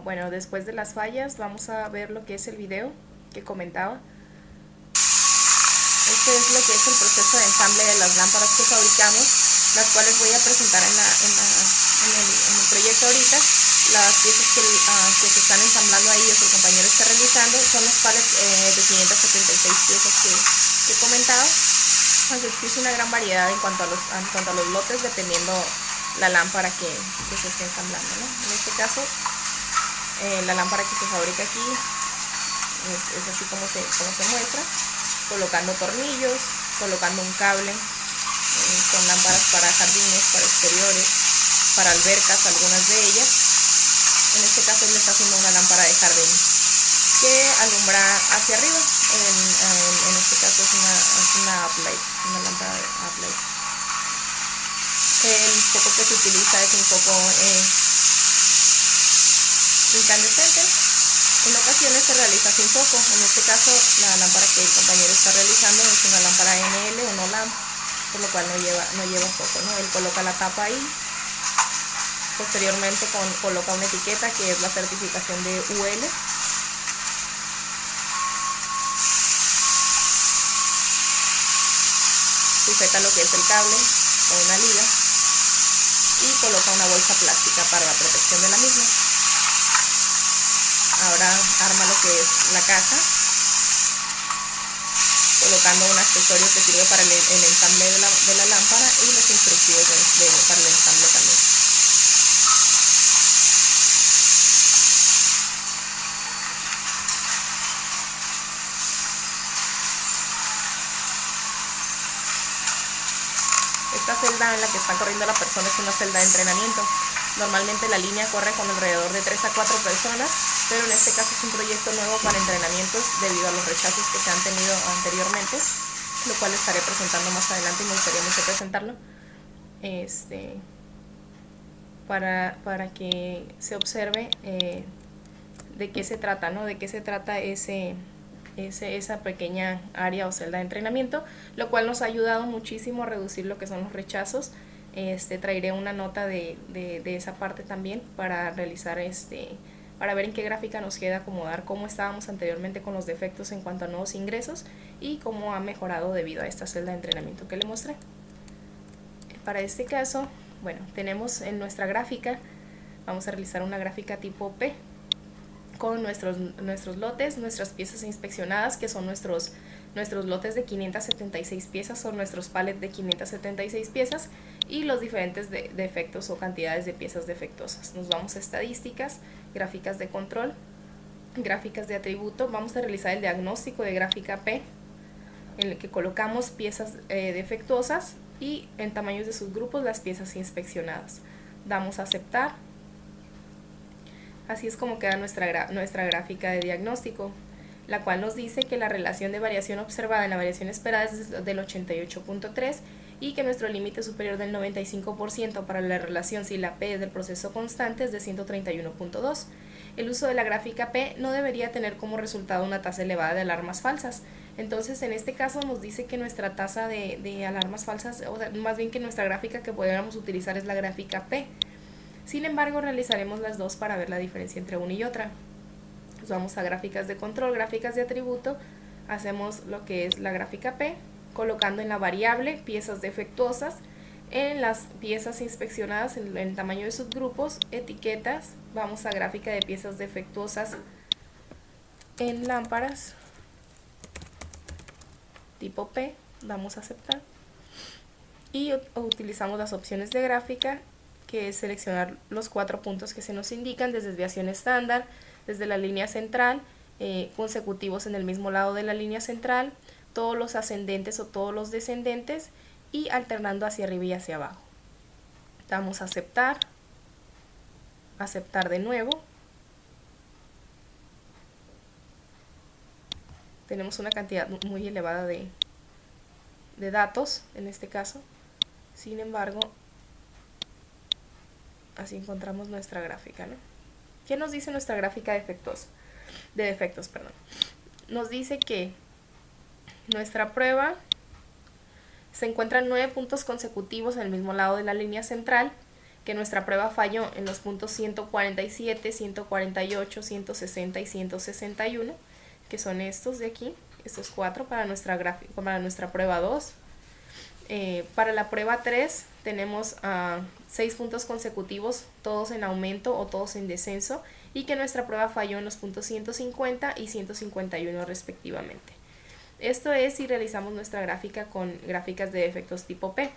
Bueno, después de las fallas vamos a ver lo que es el video que comentaba. Este es lo que es el proceso de ensamble de las lámparas que fabricamos, las cuales voy a presentar en el proyecto ahorita. Las piezas que se están ensamblando ahí o que el compañero está realizando son los pallets de 576 piezas que comentaba, aunque existe una gran variedad en cuanto a los lotes dependiendo la lámpara que se esté ensamblando, ¿no? En este caso, la lámpara que se fabrica aquí es así como se muestra, colocando tornillos, colocando un cable, son lámparas para jardines, para exteriores, para albercas, algunas de ellas. En este caso él está haciendo una lámpara de jardín que alumbra hacia arriba, en este caso es una uplight, una lámpara de uplight. El foco que se utiliza es un foco incandescente. En ocasiones se realiza sin foco. En este caso la lámpara que el compañero está realizando es una lámpara NL o no lamp, por lo cual no lleva foco, ¿no? Él coloca la tapa ahí. Posteriormente coloca una etiqueta que es la certificación de UL. Sujeta lo que es el cable con una liga y coloca una bolsa plástica para la protección de la misma. Ahora arma lo que es la caja, colocando un accesorio que sirve para el ensamble de la lámpara y los instructivos para el ensamble también. Esta celda en la que está corriendo la persona es una celda de entrenamiento. Normalmente la línea corre con alrededor de 3 a 4 personas, pero en este caso es un proyecto nuevo para entrenamientos debido a los rechazos que se han tenido anteriormente, lo cual estaré presentando más adelante y me gustaría mucho presentarlo para que se observe de qué se trata, ¿no? De qué se trata esa pequeña área o celda de entrenamiento, lo cual nos ha ayudado muchísimo a reducir lo que son los rechazos. Traeré una nota de esa parte también para realizar para ver en qué gráfica nos queda acomodar cómo estábamos anteriormente con los defectos en cuanto a nuevos ingresos y cómo ha mejorado debido a esta celda de entrenamiento que le mostré. Para este caso, bueno, tenemos en nuestra gráfica, vamos a realizar una gráfica tipo P, con nuestros lotes, nuestras piezas inspeccionadas, que son nuestros lotes de 576 piezas, son nuestros pallets de 576 piezas, y los diferentes defectos o cantidades de piezas defectuosas. Nos vamos a estadísticas, gráficas de control, gráficas de atributo. Vamos a realizar el diagnóstico de gráfica P, en el que colocamos piezas defectuosas y en tamaños de subgrupos las piezas inspeccionadas. Damos a aceptar. Así es como queda nuestra gráfica de diagnóstico, la cual nos dice que la relación de variación observada en la variación esperada es del 88.3 y que nuestro límite superior del 95% para la relación si la P es del proceso constante es de 131.2. El uso de la gráfica P no debería tener como resultado una tasa elevada de alarmas falsas. Entonces, en este caso nos dice que nuestra tasa de alarmas falsas, o sea, más bien que nuestra gráfica que podríamos utilizar es la gráfica P. Sin embargo, realizaremos las dos para ver la diferencia entre una y otra. Pues vamos a gráficas de control, gráficas de atributo. Hacemos lo que es la gráfica P, colocando en la variable piezas defectuosas, en las piezas inspeccionadas en el tamaño de subgrupos, etiquetas. Vamos a gráfica de piezas defectuosas en lámparas, tipo P, damos a aceptar. Y utilizamos las opciones de gráfica, que es seleccionar los 4 puntos que se nos indican, desde desviación estándar, desde la línea central, consecutivos en el mismo lado de la línea central, todos los ascendentes o todos los descendentes, y alternando hacia arriba y hacia abajo. Damos a aceptar, aceptar de nuevo. Tenemos una cantidad muy elevada de datos en este caso. Sin embargo, así encontramos nuestra gráfica, ¿no? ¿Qué nos dice nuestra gráfica de defectos? Nos dice que nuestra prueba se encuentra en 9 puntos consecutivos en el mismo lado de la línea central, que nuestra prueba falló en los puntos 147, 148, 160 y 161, que son estos de aquí, estos 4 para nuestra prueba 2. Para la prueba 3 tenemos 6 puntos consecutivos, todos en aumento o todos en descenso, y que nuestra prueba falló en los puntos 150 y 151 respectivamente. Esto es si realizamos nuestra gráfica con gráficas de defectos tipo P.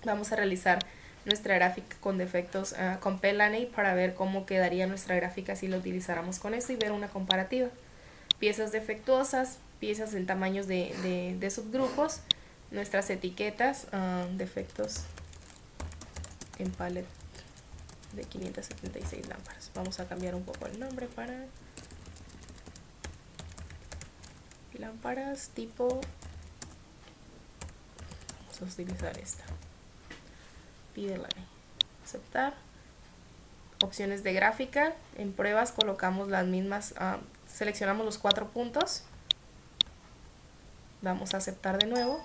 Vamos a realizar nuestra gráfica con defectos con P-Laney para ver cómo quedaría nuestra gráfica si la utilizáramos con esto y ver una comparativa. Piezas defectuosas, piezas en tamaños de subgrupos, nuestras etiquetas, defectos en pallet de 576 lámparas. Vamos a cambiar un poco el nombre para lámparas tipo, vamos a utilizar esta, P-Laney, aceptar. Opciones de gráfica, en pruebas colocamos las mismas, seleccionamos los 4 puntos, vamos a aceptar de nuevo,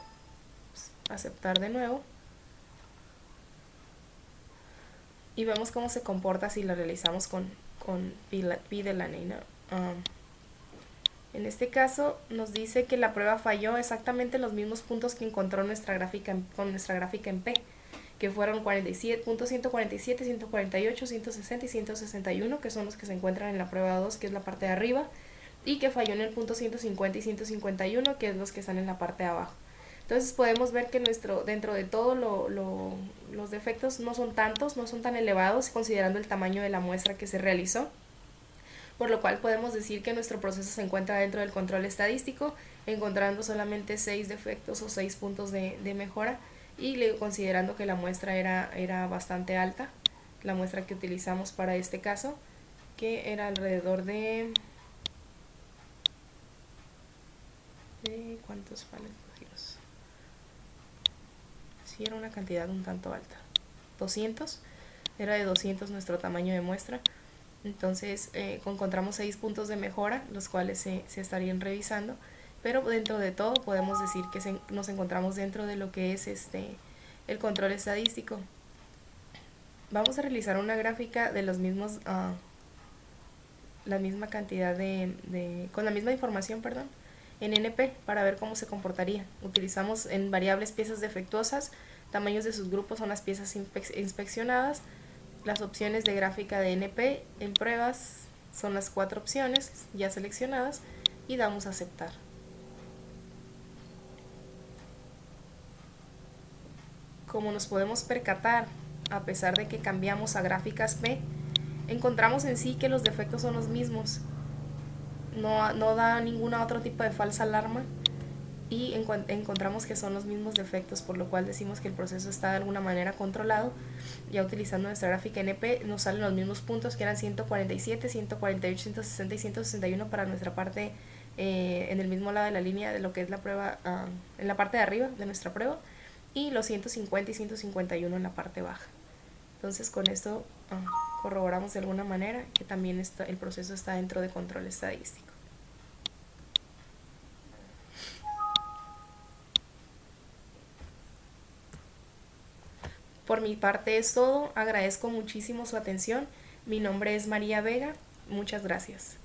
y vemos cómo se comporta si la realizamos con P-Laney, ¿no? En este caso nos dice que la prueba falló exactamente los mismos puntos que encontró con nuestra gráfica en P, que fueron 147, 148, 160 y 161, que son los que se encuentran en la prueba 2, que es la parte de arriba, y que falló en el punto 150 y 151, que es los que están en la parte de abajo. Entonces podemos ver que dentro de todo los defectos no son tantos, no son tan elevados considerando el tamaño de la muestra que se realizó, por lo cual podemos decir que nuestro proceso se encuentra dentro del control estadístico, encontrando solamente 6 defectos o 6 puntos de mejora, y considerando que la muestra era bastante alta, la muestra que utilizamos para este caso, que era alrededor de ¿cuántos pallets cogidos? Sí, era una cantidad un tanto alta, 200, era de 200 nuestro tamaño de muestra. Entonces encontramos 6 puntos de mejora, los cuales se estarían revisando, pero dentro de todo podemos decir que nos encontramos dentro de lo que es el control estadístico. Vamos a realizar una gráfica de los mismos, la misma cantidad con la misma información, en NP, para ver cómo se comportaría. Utilizamos en variables piezas defectuosas, tamaños de sus grupos son las piezas inspeccionadas, las opciones de gráfica de NP en pruebas, Son las 4 opciones ya seleccionadas y damos a aceptar. Como nos podemos percatar, a pesar de que cambiamos a gráficas P, encontramos en sí que los defectos son los mismos. No da ningún otro tipo de falsa alarma y encontramos que son los mismos defectos, por lo cual decimos que el proceso está de alguna manera controlado. Ya utilizando nuestra gráfica NP nos salen los mismos puntos que eran 147, 148, 160 y 161 para nuestra parte en el mismo lado de la línea de lo que es la prueba, en la parte de arriba de nuestra prueba, y los 150 y 151 en la parte baja. Entonces con esto corroboramos de alguna manera que también el proceso está dentro de control estadístico. Por mi parte es todo, agradezco muchísimo su atención. Mi nombre es María Vega, muchas gracias.